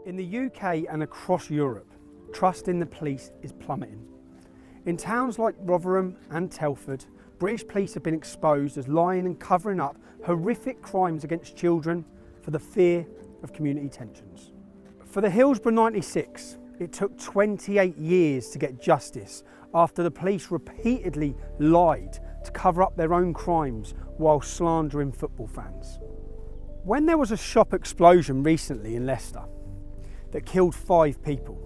In the UK and across Europe, trust in the police is plummeting. In towns like Rotherham and Telford, British police have been exposed as lying and covering up horrific crimes against children for the fear of community tensions. For the Hillsborough 96, it took 28 years to get justice after the police repeatedly lied to cover up their own crimes while slandering football fans. When there was a shop explosion recently in Leicester that killed 5 people,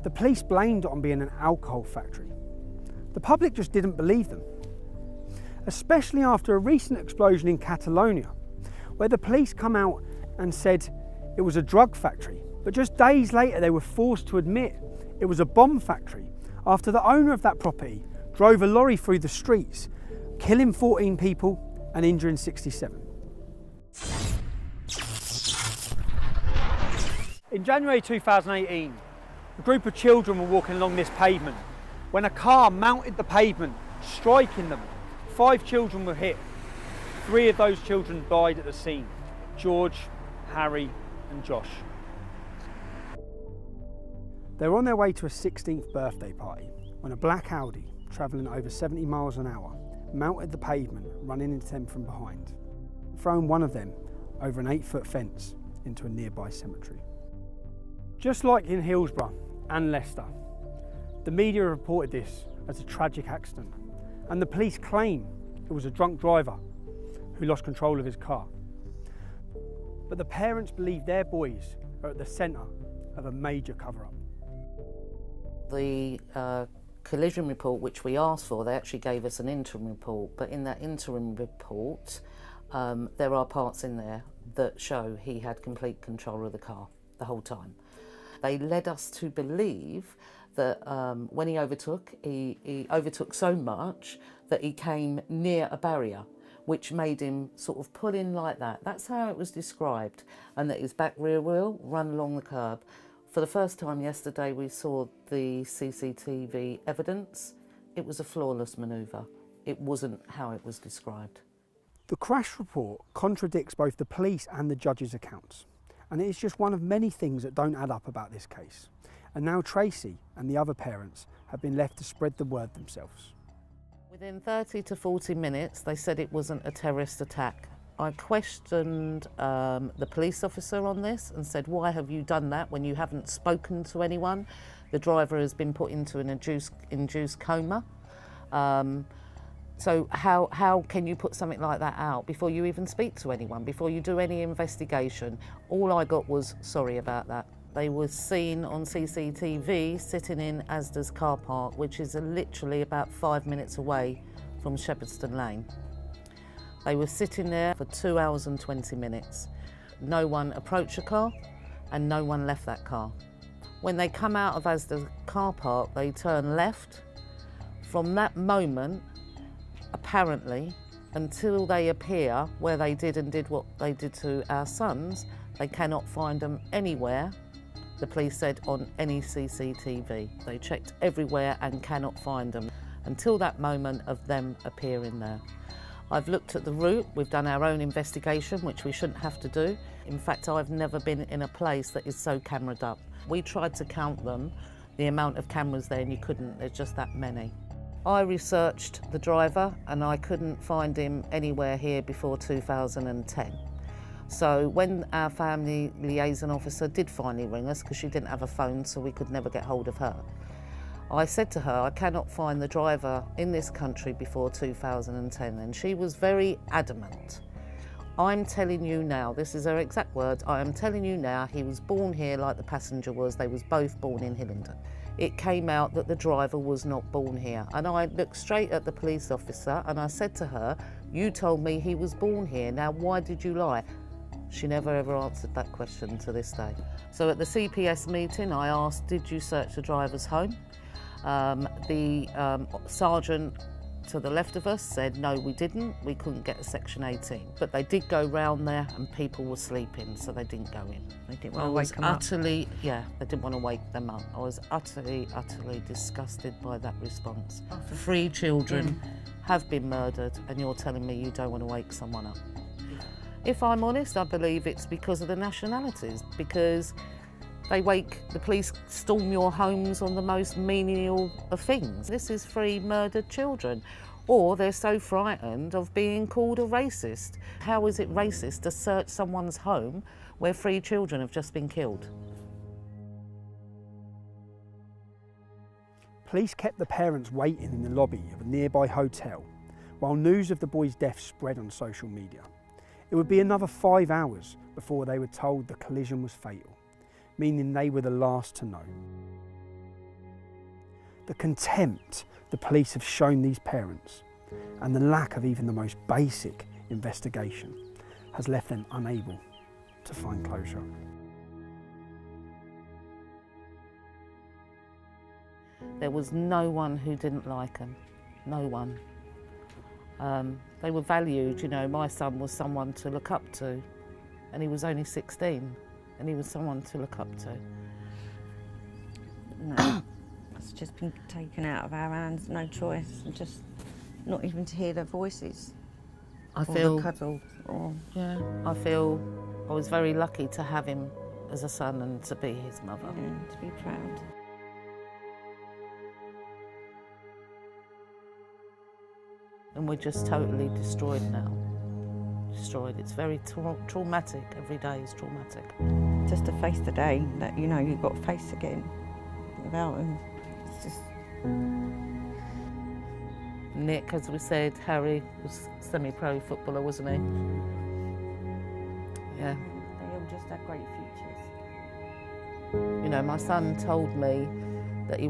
the police blamed it on being an alcohol factory. The public just didn't believe them, especially after a recent explosion in Catalonia, where the police come out and said it was a drug factory, but just days later they were forced to admit it was a bomb factory after the owner of that property drove a lorry through the streets, killing 14 people and injuring 67. In January 2018, a group of children were walking along this pavement when a car mounted the pavement, striking them. 5 children were hit. 3 of those children died at the scene: George, Harry and Josh. They were on their way to a 16th birthday party when a black Audi, travelling over 70 miles an hour, mounted the pavement, running into them from behind, throwing one of them over an 8-foot fence into a nearby cemetery. Just like in Hillsborough and Leicester, the media reported this as a tragic accident, and the police claim it was a drunk driver who lost control of his car. But the parents believe their boys are at the centre of a major cover-up. The collision report which we asked for, they actually gave us an interim report, but in that interim report there are parts in there that show he had complete control of the car the whole time. They led us to believe that when he overtook so much that he came near a barrier, which made him sort of pull in like that. That's how it was described, and that his back rear wheel ran along the curb. For the first time yesterday, we saw the CCTV evidence. It was a flawless manoeuvre. It wasn't how it was described. The crash report contradicts both the police and the judge's accounts, and it is just one of many things that don't add up about this case. And now Tracy and the other parents have been left to spread the word themselves. Within 30 to 40 minutes, they said it wasn't a terrorist attack. I questioned the police officer on this and said, why have you done that when you haven't spoken to anyone? The driver has been put into an induced coma. So how can you put something like that out before you even speak to anyone, before you do any investigation? All I got was, sorry about that. They were seen on CCTV sitting in Asda's car park, which is literally about 5 minutes away from Shepperdston Lane. They were sitting there for 2 hours and 20 minutes. No one approached the car and no one left that car. When they come out of Asda's car park, they turn left. From that moment, apparently, until they appear where they did what they did to our sons, they cannot find them anywhere. The police said on any CCTV. They checked everywhere and cannot find them until that moment of them appearing there. I've looked at the route, we've done our own investigation, which we shouldn't have to do. In fact, I've never been in a place that is so cameraed up. We tried to count them, the amount of cameras there, and you couldn't, there's just that many. I researched the driver and I couldn't find him anywhere here before 2010. So when our family liaison officer did finally ring us, because she didn't have a phone so we could never get hold of her, I said to her, I cannot find the driver in this country before 2010, and she was very adamant. I'm telling you now, this is her exact words, I am telling you now, he was born here like the passenger was, they was both born in Hillingdon. It came out that the driver was not born here, and I looked straight at the police officer and I said to her, you told me he was born here, now why did you lie? She never ever answered that question to this day. So at the CPS meeting I asked, did you search the driver's home? The sergeant to the left of us said, no, we didn't, we couldn't get a section 18. But they did go round there and people were sleeping, so they didn't go in. They didn't want to wake them up? Yeah, they didn't want to wake them up. I was utterly disgusted by that response. 3 children have been murdered and you're telling me you don't want to wake someone up. If I'm honest, I believe it's because of the nationalities, because The police storm your homes on the most menial of things. This is 3 murdered children. Or they're so frightened of being called a racist. How is it racist to search someone's home where 3 children have just been killed? Police kept the parents waiting in the lobby of a nearby hotel while news of the boy's death spread on social media. It would be another 5 hours before they were told the collision was fatal, meaning they were the last to know. The contempt the police have shown these parents and the lack of even the most basic investigation has left them unable to find closure. There was no one who didn't like them, no one. They were valued, you know, my son was someone to look up to, and he was only 16, and he was someone to look up to. No, it's just been taken out of our hands, no choice, and just not even to hear their voices. I feel I was very lucky to have him as a son and to be his mother. Yeah, to be proud. And we're just totally destroyed now. Destroyed. It's very traumatic. Every day is traumatic. Just to face the day that, you know, you've got to face again without him. It's just... Nick, as we said, Harry was semi-pro footballer, wasn't he? Yeah. They all just had great futures. You know, my son told me that he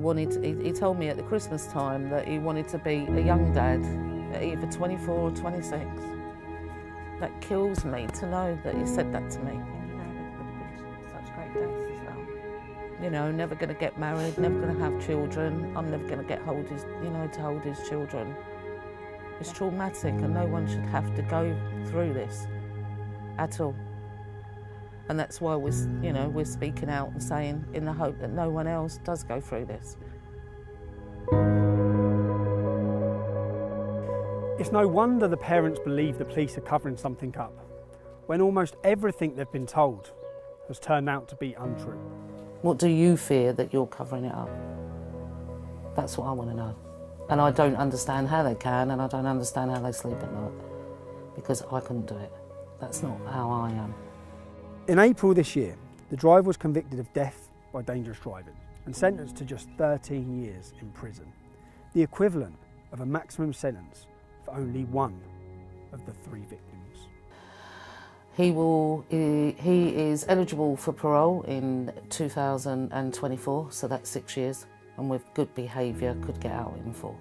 told me at the Christmas time that he wanted to be a young dad at either 24 or 26. That kills me to know that he said that to me. And you know, they would have been such great days as well. You know, never going to get married, never going to have children. I'm never going to get to hold his children. It's traumatic, and no one should have to go through this at all. And that's why we're speaking out and saying, in the hope that no one else does go through this. It's no wonder the parents believe the police are covering something up, when almost everything they've been told has turned out to be untrue. What do you fear that you're covering it up? That's what I want to know. And I don't understand how they can, and I don't understand how they sleep at night, because I couldn't do it. That's not how I am. In April this year, the driver was convicted of death by dangerous driving and sentenced to just 13 years in prison, the equivalent of a maximum sentence for only one of the 3 victims. He is eligible for parole in 2024, so that's 6 years, and with good behaviour could get out in 4.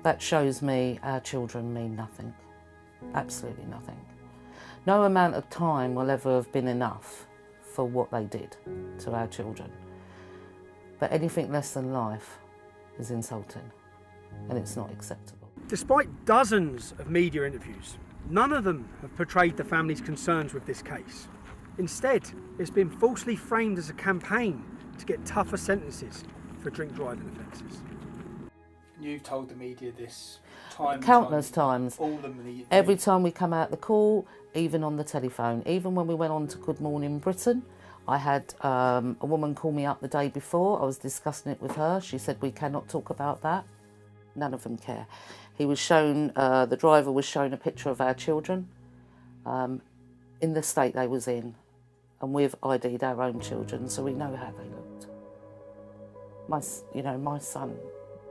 That shows me our children mean nothing, absolutely nothing. No amount of time will ever have been enough for what they did to our children. But anything less than life is insulting, and it's not acceptable. Despite dozens of media interviews, none of them have portrayed the family's concerns with this case. Instead, it's been falsely framed as a campaign to get tougher sentences for drink driving offences. You've told the media this countless times. All the media. Every time we come out the call, even on the telephone, even when we went on to Good Morning Britain, I had a woman call me up the day before. I was discussing it with her. She said, we cannot talk about that. None of them care. He was shown, the driver was shown a picture of our children in the state they was in, and we've ID'd our own children, so we know how they looked. My son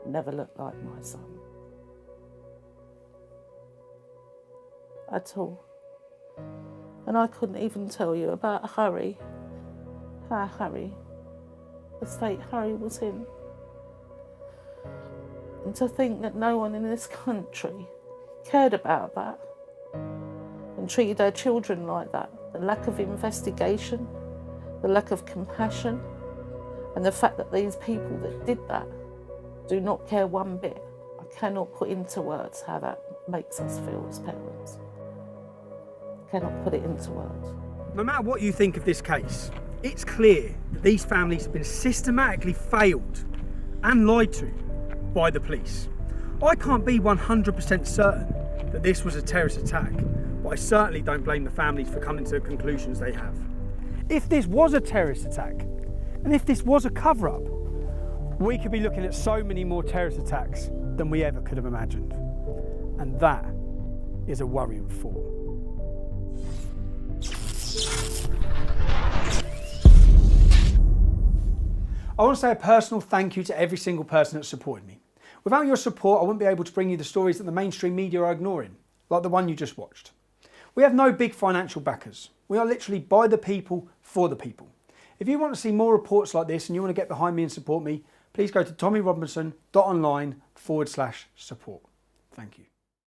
never looked like my son. At all. And I couldn't even tell you about Harry, the state Harry was in. And to think that no one in this country cared about that and treated their children like that, the lack of investigation, the lack of compassion, and the fact that these people that did that do not care one bit. I cannot put into words how that makes us feel as parents. I cannot put it into words. No matter what you think of this case, it's clear that these families have been systematically failed and lied to by the police. I can't be 100% certain that this was a terrorist attack, but I certainly don't blame the families for coming to the conclusions they have. if this was a terrorist attack, and if this was a cover-up, we could be looking at so many more terrorist attacks than we ever could have imagined. And that is a worrying thought. I want to say a personal thank you to every single person that supported me. Without your support, I wouldn't be able to bring you the stories that the mainstream media are ignoring, like the one you just watched. We have no big financial backers. We are literally by the people, for the people. If you want to see more reports like this and you want to get behind me and support me, please go to tommyrobinson.online/support. Thank you.